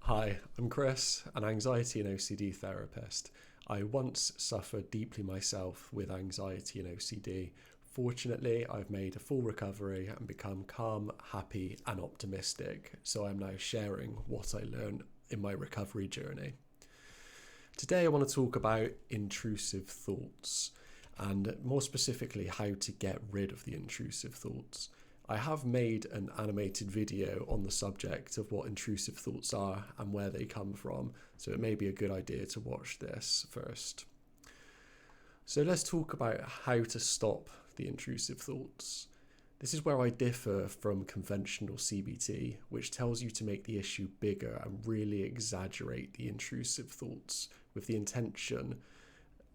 Hi, I'm Chris, an anxiety and OCD therapist. I once suffered deeply myself with anxiety and OCD. Fortunately, I've made a full recovery and become calm, happy, and optimistic, so I'm now sharing what I learned in my recovery journey. Today, I want to talk about intrusive thoughts, and more specifically, how to get rid of the intrusive thoughts. I have made an animated video on the subject of what intrusive thoughts are and where they come from, so it may be a good idea to watch this first. So let's talk about how to stop the intrusive thoughts. This is where I differ from conventional CBT, which tells you to make the issue bigger and really exaggerate the intrusive thoughts with the intention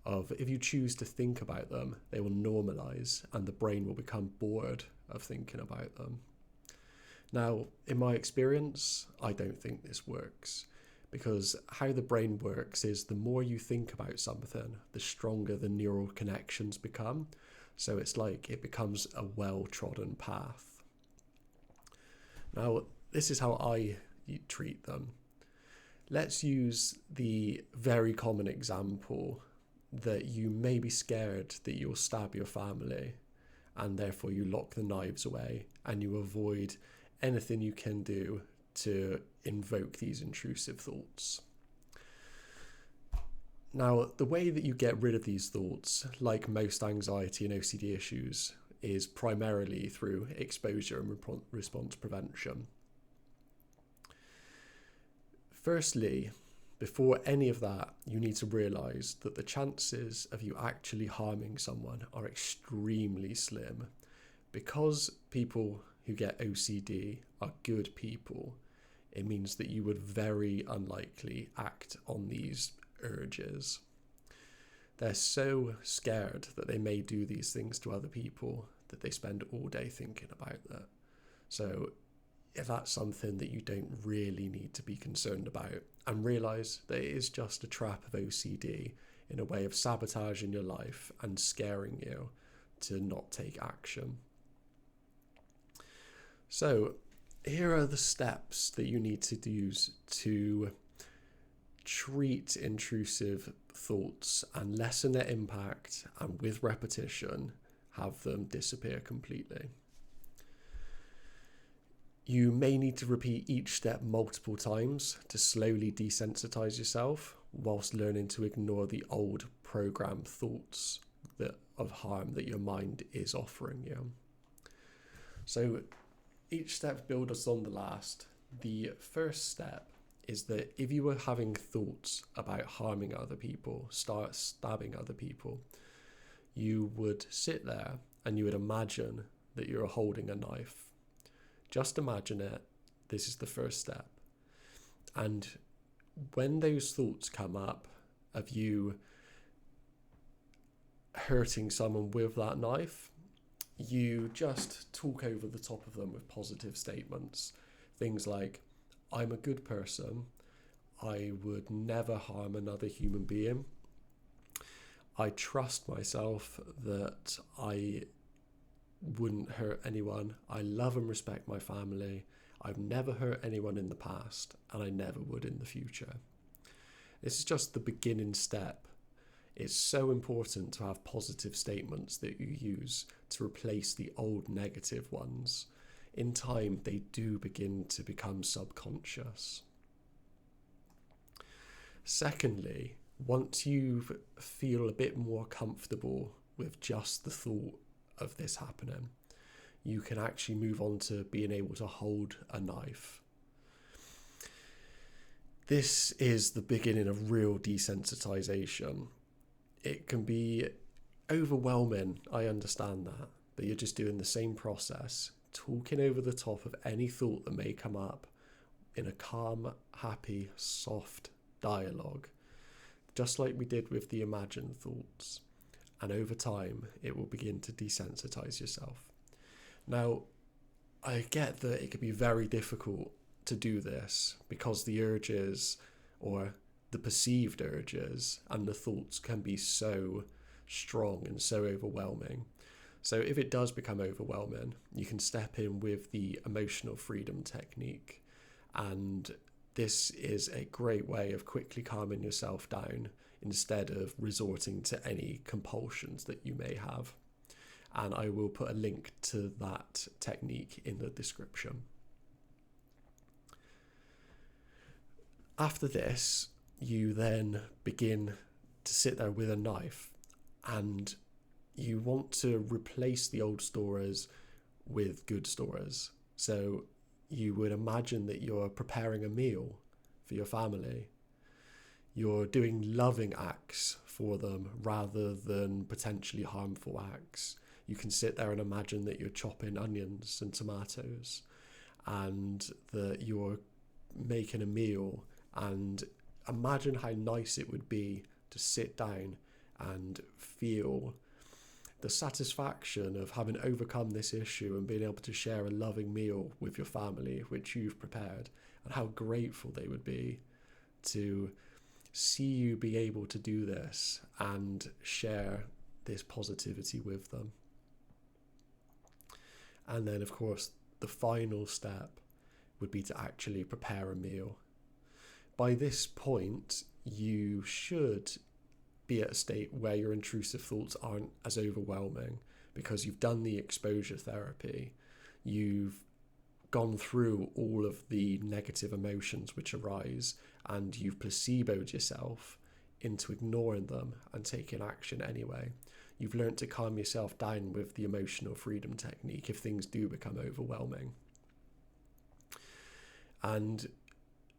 of, if you choose to think about them, they will normalize and the brain will become bored of thinking about them. Now, in my experience, I don't think this works, because how the brain works is the more you think about something, the stronger the neural connections become. So it's like it becomes a well-trodden path. Now, this is how I treat them. Let's use the very common example that you may be scared that you'll stab your family, and therefore you lock the knives away and you avoid anything you can do to invoke these intrusive thoughts. Now, the way that you get rid of these thoughts, like most anxiety and OCD issues, is primarily through exposure and response prevention. Firstly, before any of that, you need to realise that the chances of you actually harming someone are extremely slim. Because people who get OCD are good people, it means that you would very unlikely act on these urges. They're so scared that they may do these things to other people that they spend all day thinking about that. So if that's something that you don't really need to be concerned about, and realise that it is just a trap of OCD in a way of sabotaging your life and scaring you to not take action. So here are the steps that you need to use to treat intrusive thoughts and lessen their impact, and with repetition have them disappear completely. You may need to repeat each step multiple times to slowly desensitize yourself, whilst learning to ignore the old programmed thoughts of harm that your mind is offering you. So each step builds on the last. The first step is that if you were having thoughts about harming other people, start stabbing other people, you would sit there and you would imagine that you're holding a knife. Just imagine it. This is the first step. And when those thoughts come up of you hurting someone with that knife, you just talk over the top of them with positive statements. Things like, I'm a good person. I would never harm another human being. I trust myself that I wouldn't hurt anyone. I love and respect my family. I've never hurt anyone in the past, and I never would in the future. This is just the beginning step. It's so important to have positive statements that you use to replace the old negative ones. In time, they do begin to become subconscious. Secondly, once you feel a bit more comfortable with just the thought of this happening, you can actually move on to being able to hold a knife. This is the beginning of real desensitization. It can be overwhelming, I understand that, but you're just doing the same process, talking over the top of any thought that may come up in a calm, happy, soft dialogue, just like we did with the imagined thoughts. And over time, it will begin to desensitize yourself. Now, I get that it can be very difficult to do this because the urges, or the perceived urges, and the thoughts can be so strong and so overwhelming. So if it does become overwhelming, you can step in with the emotional freedom technique and this is a great way of quickly calming yourself down instead of resorting to any compulsions that you may have. And I will put a link to that technique in the description. After this, you then begin to sit there with a knife, and you want to replace the old stories with good stories. So you would imagine that you're preparing a meal for your family. You're doing loving acts for them rather than potentially harmful acts. You can sit there and imagine that you're chopping onions and tomatoes and that you're making a meal, and imagine how nice it would be to sit down and feel the satisfaction of having overcome this issue and being able to share a loving meal with your family, which you've prepared, and how grateful they would be to see you be able to do this and share this positivity with them. And then, of course, the final step would be to actually prepare a meal. By this point, you should be at a state where your intrusive thoughts aren't as overwhelming because you've done the exposure therapy. You've gone through all of the negative emotions which arise, and you've placeboed yourself into ignoring them and taking action anyway. You've learned to calm yourself down with the emotional freedom technique if things do become overwhelming. And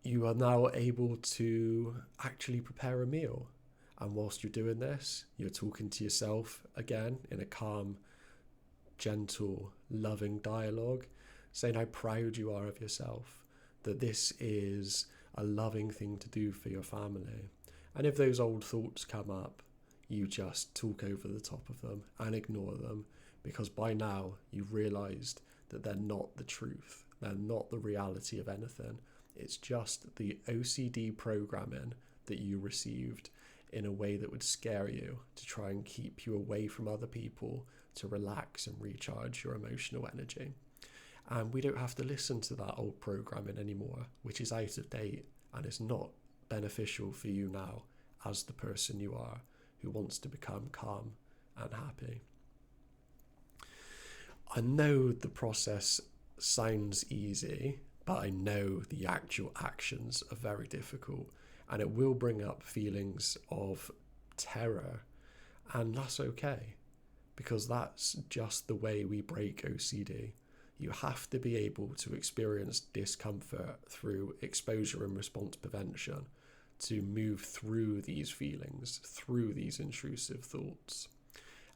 you are now able to actually prepare a meal. And whilst you're doing this, you're talking to yourself again in a calm, gentle, loving dialogue, saying how proud you are of yourself, that this is a loving thing to do for your family. And if those old thoughts come up, you just talk over the top of them and ignore them, because by now you've realised that they're not the truth. They're not the reality of anything. It's just the OCD programming that you received in a way that would scare you to try and keep you away from other people, to relax and recharge your emotional energy. And we don't have to listen to that old programming anymore, which is out of date and is not beneficial for you now as the person you are who wants to become calm and happy. I know the process sounds easy, but I know the actual actions are very difficult, and it will bring up feelings of terror, and that's okay, because that's just the way we break OCD. You have to be able to experience discomfort through exposure and response prevention to move through these feelings, through these intrusive thoughts,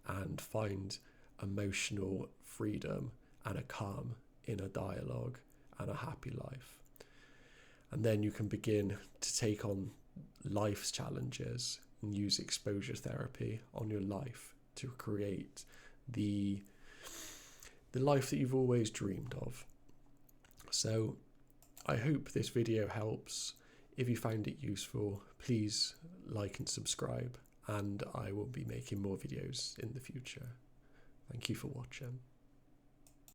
and find emotional freedom and a calm inner dialogue and a happy life. And then you can begin to take on life's challenges and use exposure therapy on your life to create the life that you've always dreamed of. So I hope this video helps. If you found it useful, please like and subscribe, and I will be making more videos in the future. Thank you for watching.